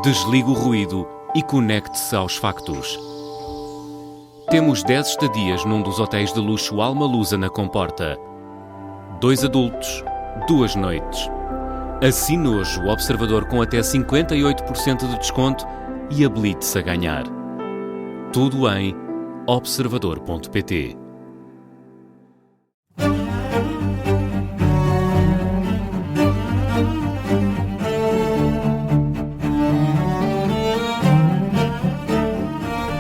Desligue o ruído e conecte-se aos factos. Temos 10 estadias num dos hotéis de luxo Alma Lusa na Comporta. 2 adultos, 2 noites. Assine hoje o Observador com até 58% de desconto e habilite-se a ganhar. Tudo em observador.pt.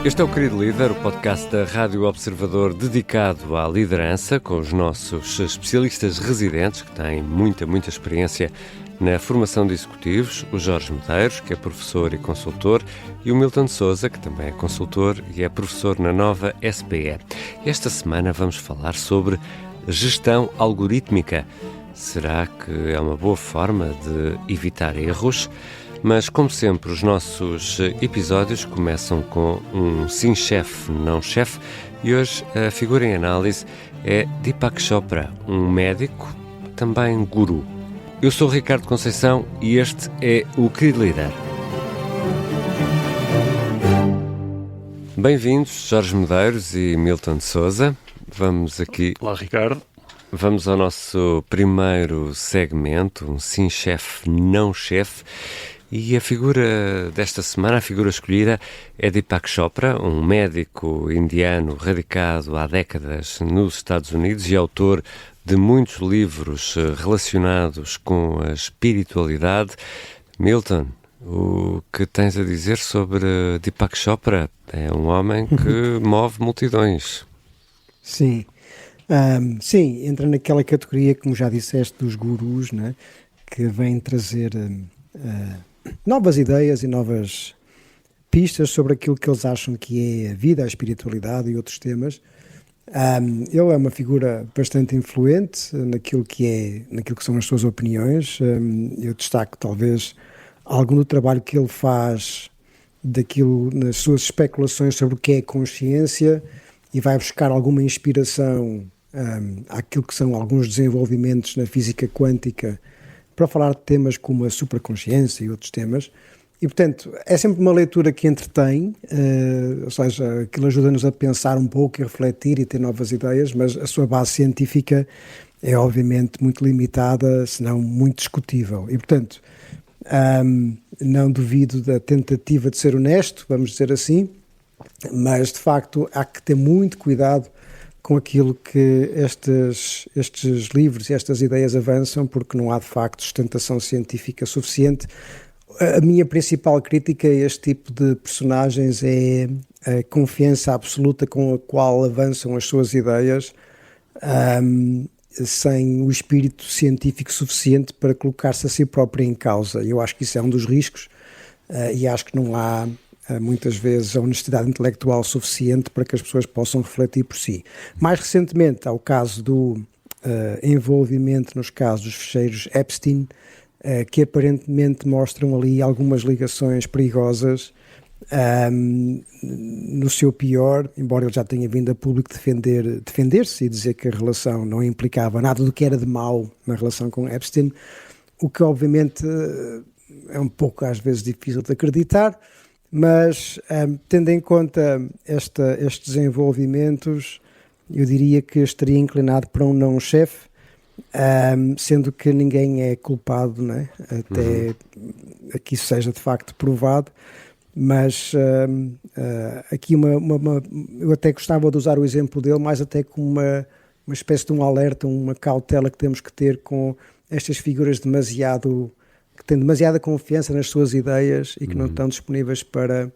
Este é o Querido Líder, o podcast da Rádio Observador dedicado à liderança, com os nossos especialistas residentes, que têm muita experiência na formação de executivos, o Jorge Medeiros, que é professor e consultor, e o Milton Sousa, que também é consultor e é professor na Nova SPE. Esta semana vamos falar sobre gestão algorítmica. Será que é uma boa forma de evitar erros? Mas, como sempre, os nossos episódios começam com um sim chefe, não chefe, e hoje a figura em análise é Deepak Chopra, um médico, também guru. Eu sou o Ricardo Conceição e este é o Querido Líder. Bem-vindos, Jorge Medeiros e Milton Sousa. Vamos aqui... Olá, Ricardo. Vamos ao nosso primeiro segmento, um sim chefe, não chefe. E a figura desta semana, a figura escolhida, é Deepak Chopra, um médico indiano radicado há décadas nos Estados Unidos e autor de muitos livros relacionados com a espiritualidade. Milton, o que tens a dizer sobre Deepak Chopra? É um homem que move multidões. Sim. Sim, entra naquela categoria, como já disseste, dos gurus, né, que vêm trazer... novas ideias e novas pistas sobre aquilo que eles acham que é a vida, a espiritualidade e outros temas. Ele é uma figura bastante influente naquilo que são as suas opiniões. Eu destaco talvez algum do trabalho que ele faz nas suas especulações sobre o que é consciência e vai buscar alguma inspiração àquilo que são alguns desenvolvimentos na física quântica para falar de temas como a supraconsciência e outros temas. E, portanto, é sempre uma leitura que entretém, ou seja, aquilo ajuda-nos a pensar um pouco e refletir e ter novas ideias, mas a sua base científica é, obviamente, muito limitada, se não muito discutível. E, portanto, não duvido da tentativa de ser honesto, vamos dizer assim, mas, de facto, há que ter muito cuidado com aquilo que estes livros e estas ideias avançam, porque não há, de facto, sustentação científica suficiente. A minha principal crítica a este tipo de personagens é a confiança absoluta com a qual avançam as suas ideias, sem o espírito científico suficiente para colocar-se a si próprio em causa. Eu acho que isso é um dos riscos, e acho que não há muitas vezes a honestidade intelectual suficiente para que as pessoas possam refletir por si. Mais recentemente, há o caso do envolvimento nos casos dos ficheiros Epstein, que aparentemente mostram ali algumas ligações perigosas no seu pior, embora ele já tenha vindo a público defender-se e dizer que a relação não implicava nada do que era de mau na relação com Epstein, o que obviamente é um pouco às vezes difícil de acreditar. Mas, tendo em conta estes desenvolvimentos, eu diria que estaria inclinado para um não-chefe, sendo que ninguém é culpado, né? Até que isso seja de facto provado. Mas aqui eu até gostava de usar o exemplo dele, mais até como uma espécie de um alerta, uma cautela que temos que ter com estas figuras que têm demasiada confiança nas suas ideias e que não estão disponíveis para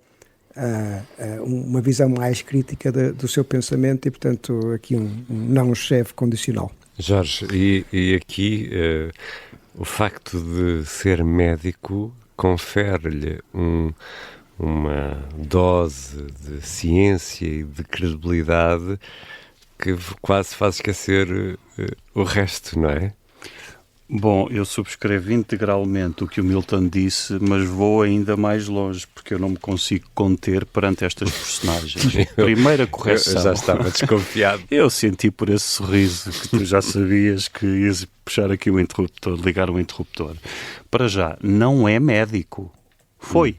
uma visão mais crítica do seu pensamento e, portanto, aqui um não-chefe condicional. Jorge, e aqui o facto de ser médico confere-lhe uma dose de ciência e de credibilidade que quase faz esquecer o resto, não é? Bom, eu subscrevo integralmente o que o Milton disse, mas vou ainda mais longe, porque eu não me consigo conter perante estas personagens. Primeira correção. Eu já estava desconfiado. Eu senti por esse sorriso que tu já sabias que ias puxar aqui o interruptor, ligar o interruptor. Para já, não é médico. Foi.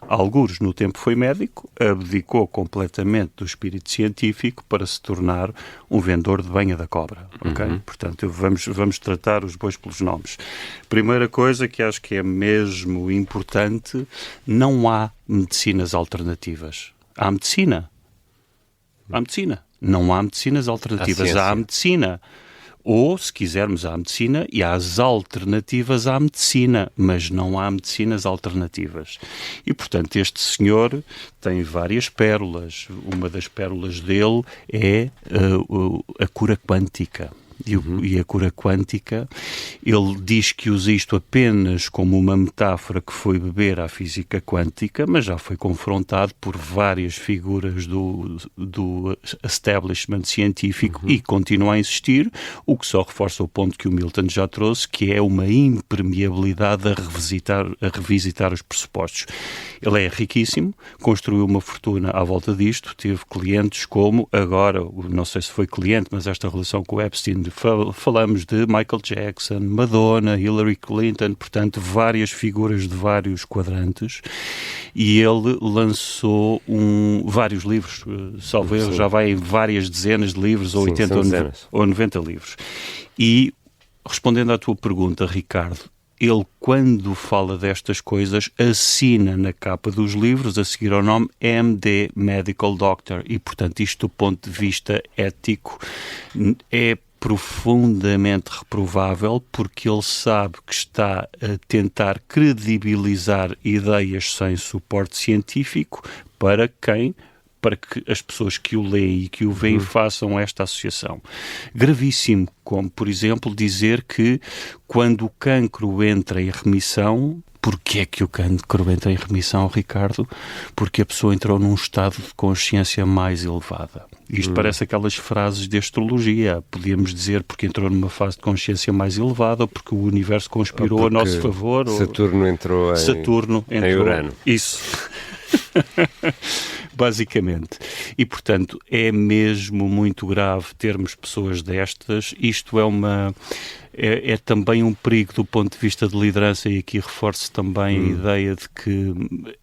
algures no tempo foi médico, abdicou completamente do espírito científico para se tornar um vendedor de banha da cobra, ok? Portanto, vamos tratar os bois pelos nomes. Primeira coisa que acho que é mesmo importante, não há medicinas alternativas. Há medicina. Há medicina. Não há medicinas alternativas. Há medicina. Ou, se quisermos, há medicina e há as alternativas à medicina, mas não há medicinas alternativas. E, portanto, este senhor tem várias pérolas. Uma das pérolas dele é a cura quântica. E a cura quântica, ele diz que usa isto apenas como uma metáfora que foi beber à física quântica, mas já foi confrontado por várias figuras do establishment científico e continua a insistir, o que só reforça o ponto que o Milton já trouxe, que é uma impermeabilidade a revisitar os pressupostos. Ele é riquíssimo, construiu uma fortuna à volta disto, teve clientes como, agora, não sei se foi cliente, mas esta relação com o Epstein, falamos de Michael Jackson, Madonna, Hillary Clinton, portanto, várias figuras de vários quadrantes, e ele lançou vários livros, salvo erro, já vai em várias dezenas de livros, ou 80 ou 90 livros. E, respondendo à tua pergunta, Ricardo, ele, quando fala destas coisas, assina na capa dos livros, a seguir ao nome, MD, Medical Doctor, e, portanto, isto do ponto de vista ético é profundamente reprovável, porque ele sabe que está a tentar credibilizar ideias sem suporte científico para que as pessoas que o leem e que o veem façam esta associação. Gravíssimo, como, por exemplo, dizer que quando o cancro entra em remissão. Porquê é que o cancro entra em remissão, Ricardo? Porque a pessoa entrou num estado de consciência mais elevada. Isto parece aquelas frases de astrologia. Podíamos dizer porque entrou numa fase de consciência mais elevada, ou porque o universo conspirou a nosso favor. Saturno entrou em Urano. Isso. Basicamente. E, portanto, é mesmo muito grave termos pessoas destas. Isto é também um perigo do ponto de vista de liderança, e aqui reforço também a ideia de que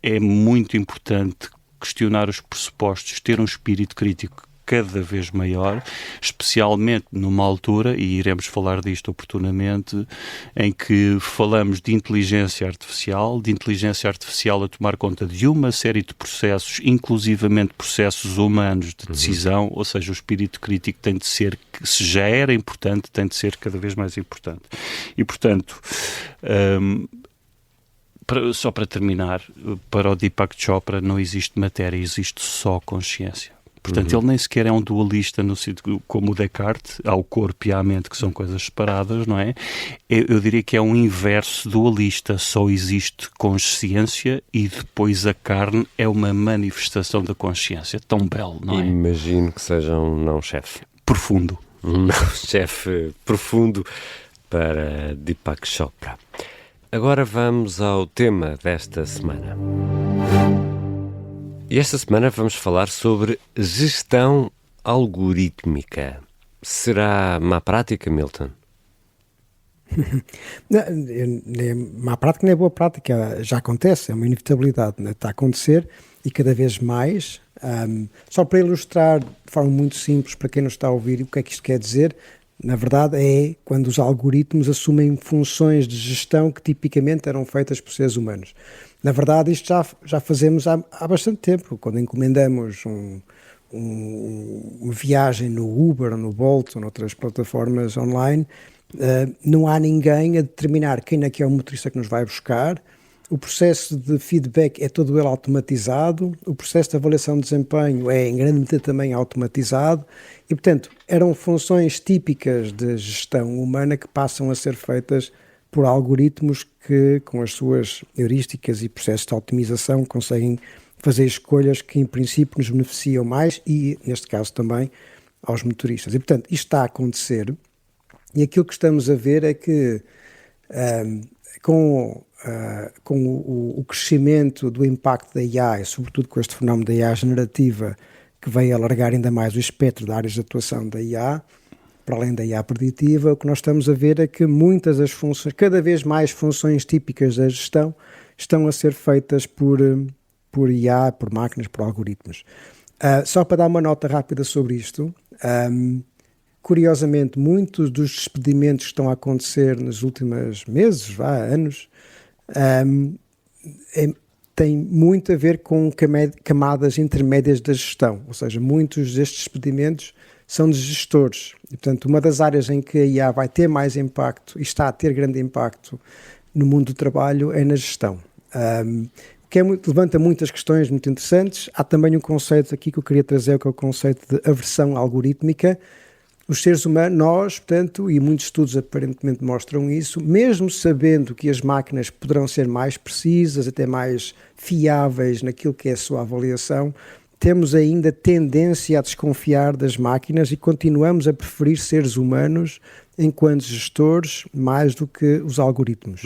é muito importante questionar os pressupostos, ter um espírito crítico cada vez maior, especialmente numa altura, e iremos falar disto oportunamente, em que falamos de inteligência artificial a tomar conta de uma série de processos, inclusivamente processos humanos de decisão, ou seja, o espírito crítico tem de ser, se já era importante, tem de ser cada vez mais importante. E, portanto, só para terminar, para o Deepak Chopra não existe matéria, existe só consciência. Portanto, ele nem sequer é um dualista no sentido como o Descartes, há o corpo e há a mente, que são coisas separadas, não é? Eu diria que é um inverso dualista, só existe consciência e depois a carne é uma manifestação da consciência. Tão belo, não é? Imagino que seja um não-chefe. Profundo. Um não-chefe profundo para Deepak Chopra. Agora vamos ao tema desta semana. E esta semana vamos falar sobre gestão algorítmica. Será má prática, Milton? Nem má prática nem boa prática. Já acontece, é uma inevitabilidade, né? Está a acontecer e cada vez mais. Só para ilustrar de forma muito simples para quem não está a ouvir o que é que isto quer dizer, na verdade é quando os algoritmos assumem funções de gestão que tipicamente eram feitas por seres humanos. Na verdade, isto já fazemos há bastante tempo. Quando encomendamos uma viagem no Uber, no Bolt ou noutras plataformas online, não há ninguém a determinar quem é que é o motorista que nos vai buscar. O processo de feedback é todo ele automatizado. O processo de avaliação de desempenho é em grande medida também automatizado. E, portanto, eram funções típicas de gestão humana que passam a ser feitas por algoritmos que, com as suas heurísticas e processos de otimização, conseguem fazer escolhas que, em princípio, nos beneficiam mais e, neste caso, também aos motoristas. E, portanto, isto está a acontecer e aquilo que estamos a ver é que, com o crescimento do impacto da AI, sobretudo com este fenómeno da IA generativa, que veio alargar ainda mais o espectro de áreas de atuação da IA, para além da IA preditiva, o que nós estamos a ver é que muitas das funções, cada vez mais funções típicas da gestão, estão a ser feitas por por IA, por máquinas, por algoritmos. Só para dar uma nota rápida sobre isto, curiosamente, muitos dos despedimentos que estão a acontecer nos últimos meses, anos, têm muito a ver com camadas intermédias da gestão, ou seja, muitos destes despedimentos são de gestores. E, portanto, uma das áreas em que a IA vai ter mais impacto e está a ter grande impacto no mundo do trabalho é na gestão. Levanta muitas questões muito interessantes. Há também um conceito aqui que eu queria trazer, que é o conceito de aversão algorítmica. Os seres humanos, nós, portanto, e muitos estudos aparentemente mostram isso, mesmo sabendo que as máquinas poderão ser mais precisas, até mais fiáveis naquilo que é a sua avaliação, temos ainda tendência a desconfiar das máquinas e continuamos a preferir seres humanos enquanto gestores mais do que os algoritmos.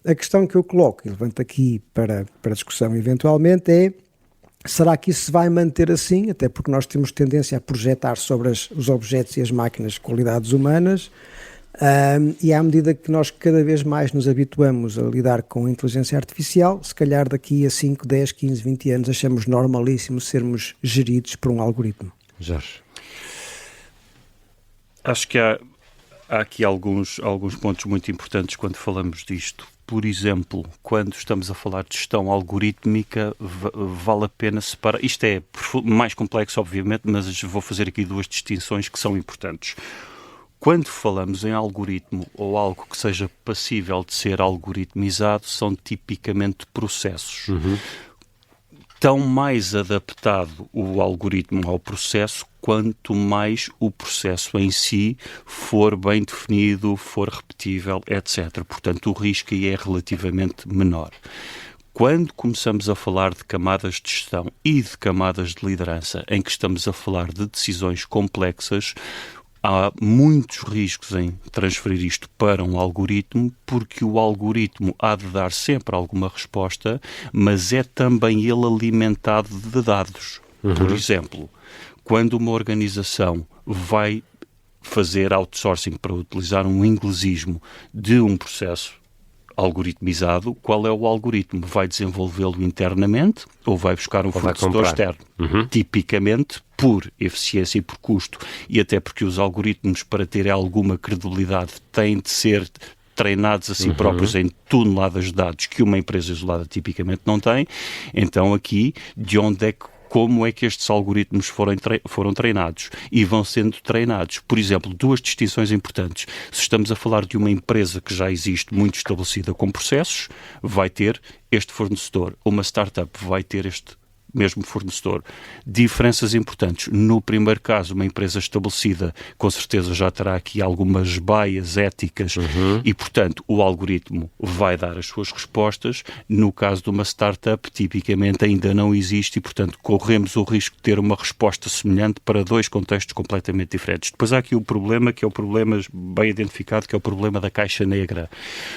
A questão que eu coloco e levanto aqui para discussão eventualmente é: será que isso se vai manter assim? Até porque nós temos tendência a projetar sobre os objetos e as máquinas qualidades humanas, e à medida que nós cada vez mais nos habituamos a lidar com a inteligência artificial, se calhar daqui a 5, 10, 15, 20 anos achamos normalíssimo sermos geridos por um algoritmo. Jorge? Acho que há aqui alguns pontos muito importantes quando falamos disto. Por exemplo, quando estamos a falar de gestão algorítmica, vale a pena separar. Isto é mais complexo, obviamente, mas vou fazer aqui duas distinções que são importantes. Quando falamos em algoritmo ou algo que seja passível de ser algoritmizado, são tipicamente processos. Tão mais adaptado o algoritmo ao processo, quanto mais o processo em si for bem definido, for repetível, etc. Portanto, o risco aí é relativamente menor. Quando começamos a falar de camadas de gestão e de camadas de liderança, em que estamos a falar de decisões complexas, há muitos riscos em transferir isto para um algoritmo, porque o algoritmo há de dar sempre alguma resposta, mas é também ele alimentado de dados. Por exemplo, quando uma organização vai fazer outsourcing, para utilizar um inglesismo, de um processo algoritmizado, qual é o algoritmo? Vai desenvolvê-lo internamente ou vai buscar um fornecedor externo? Tipicamente, por eficiência e por custo, e até porque os algoritmos, para terem alguma credibilidade, têm de ser treinados a si próprios em toneladas de dados que uma empresa isolada tipicamente não tem. Então aqui, como é que estes algoritmos foram treinados e vão sendo treinados? Por exemplo, duas distinções importantes. Se estamos a falar de uma empresa que já existe muito estabelecida com processos, vai ter este fornecedor. Uma startup vai ter este mesmo fornecedor. Diferenças importantes. No primeiro caso, uma empresa estabelecida com certeza já terá aqui algumas baias éticas e, portanto, o algoritmo vai dar as suas respostas. No caso de uma startup, tipicamente ainda não existe e, portanto, corremos o risco de ter uma resposta semelhante para dois contextos completamente diferentes. Depois há aqui o problema, que é o problema bem identificado, que é o problema da caixa negra.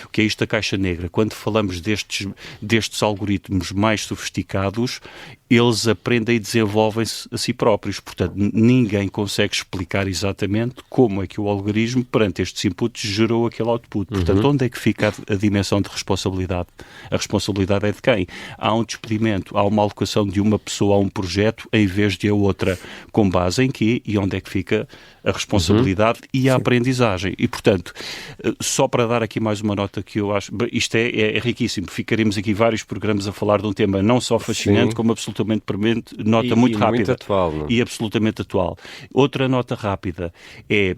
O que é isto da caixa negra? Quando falamos destes algoritmos mais sofisticados, eles aprendem e desenvolvem-se a si próprios. Portanto, ninguém consegue explicar exatamente como é que o algoritmo, perante estes inputs, gerou aquele output. Portanto, onde é que fica a dimensão de responsabilidade? A responsabilidade é de quem? Há um despedimento, há uma alocação de uma pessoa a um projeto em vez de a outra. Com base em quê? E onde é que fica a responsabilidade e a aprendizagem? E, portanto, só para dar aqui mais uma nota que eu acho... Isto é riquíssimo. Ficaremos aqui vários programas a falar de um tema não só fascinante, como absolutamente premente, nota muito rápida. Muito atual, não? E absolutamente atual. Outra nota rápida é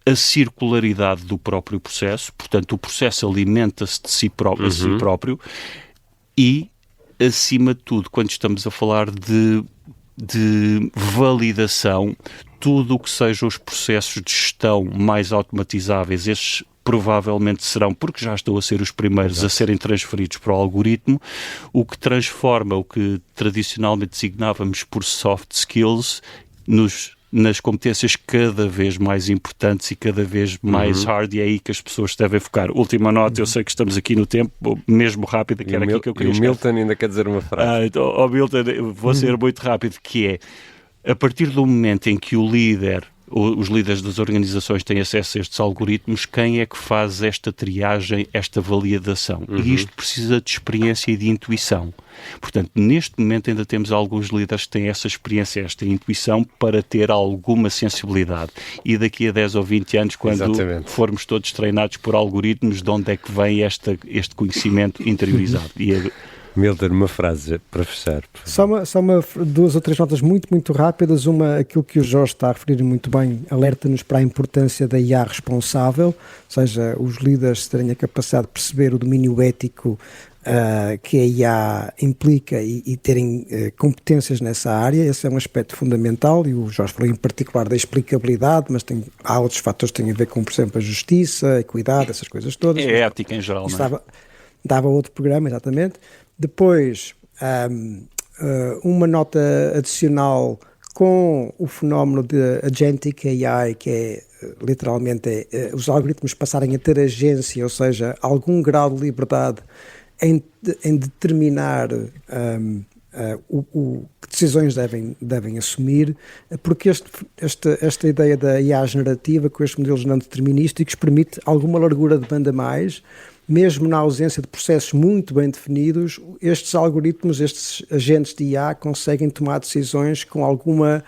a circularidade do próprio processo. Portanto, o processo alimenta-se de si próprio e, acima de tudo, quando estamos a falar de validação, tudo o que sejam os processos de gestão mais automatizáveis, estes provavelmente serão, porque já estão a ser os primeiros a serem transferidos para o algoritmo, o que transforma o que tradicionalmente designávamos por soft skills nas competências cada vez mais importantes e cada vez mais hard, e é aí que as pessoas devem focar. Última nota, eu sei que estamos aqui no tempo, mesmo rápido, que era aqui que eu queria chegar. O Milton ainda quer dizer uma frase. Milton, vou ser muito rápido, que é, a partir do momento em que o líder os líderes das organizações têm acesso a estes algoritmos, quem é que faz esta triagem, esta validação? E isto precisa de experiência e de intuição. Portanto, neste momento ainda temos alguns líderes que têm essa experiência, esta intuição para ter alguma sensibilidade. E daqui a 10 ou 20 anos, quando formos todos treinados por algoritmos, de onde é que vem este conhecimento interiorizado? Milton, uma frase para fechar. Duas ou três notas muito rápidas. Uma, aquilo que o Jorge está a referir muito bem, alerta-nos para a importância da IA responsável, ou seja, os líderes terem a capacidade de perceber o domínio ético que a IA implica e terem competências nessa área. Esse é um aspecto fundamental, e o Jorge falou em particular da explicabilidade, mas há outros fatores que têm a ver com, por exemplo, a justiça, a equidade, essas coisas todas. É ética em geral, não é? Dava outro programa, exatamente. Depois, uma nota adicional com o fenómeno de Agentic AI, que é literalmente os algoritmos passarem a ter agência, ou seja, algum grau de liberdade em determinar que decisões devem assumir, porque esta ideia da IA generativa, com estes modelos não determinísticos, permite alguma largura de banda a mais. Mesmo na ausência de processos muito bem definidos, estes algoritmos, estes agentes de IA conseguem tomar decisões com alguma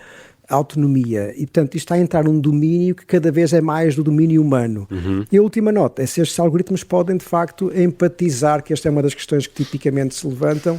autonomia. E, portanto, isto está a entrar num domínio que cada vez é mais do domínio humano. E a última nota é se estes algoritmos podem, de facto, empatizar, que esta é uma das questões que tipicamente se levantam,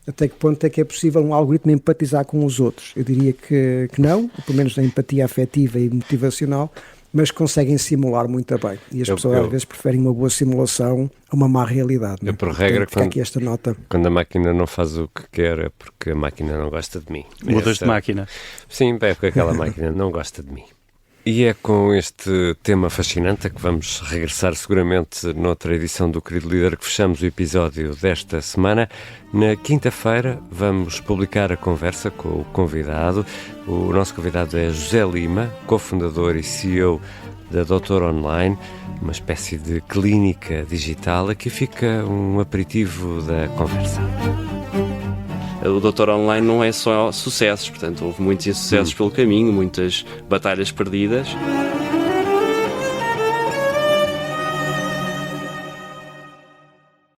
até que ponto é que é possível um algoritmo empatizar com os outros. Eu diria que não, pelo menos na empatia afetiva e motivacional, mas conseguem simular muito bem. E as pessoas às vezes preferem uma boa simulação a uma má realidade. Eu, por regra, aqui esta nota. Quando a máquina não faz o que quer, é porque a máquina não gosta de mim. Mudas de máquina? Sim, é porque aquela máquina não gosta de mim. E é com este tema fascinante a que vamos regressar seguramente noutra edição do Querido Líder que fechamos o episódio desta semana. Na quinta-feira vamos publicar a conversa com o convidado. O nosso convidado é José Lima, cofundador e CEO da Doutor Online, uma espécie de clínica digital. Aqui fica um aperitivo da conversa. O Doutor Online não é só sucessos, portanto, houve muitos insucessos pelo caminho, muitas batalhas perdidas.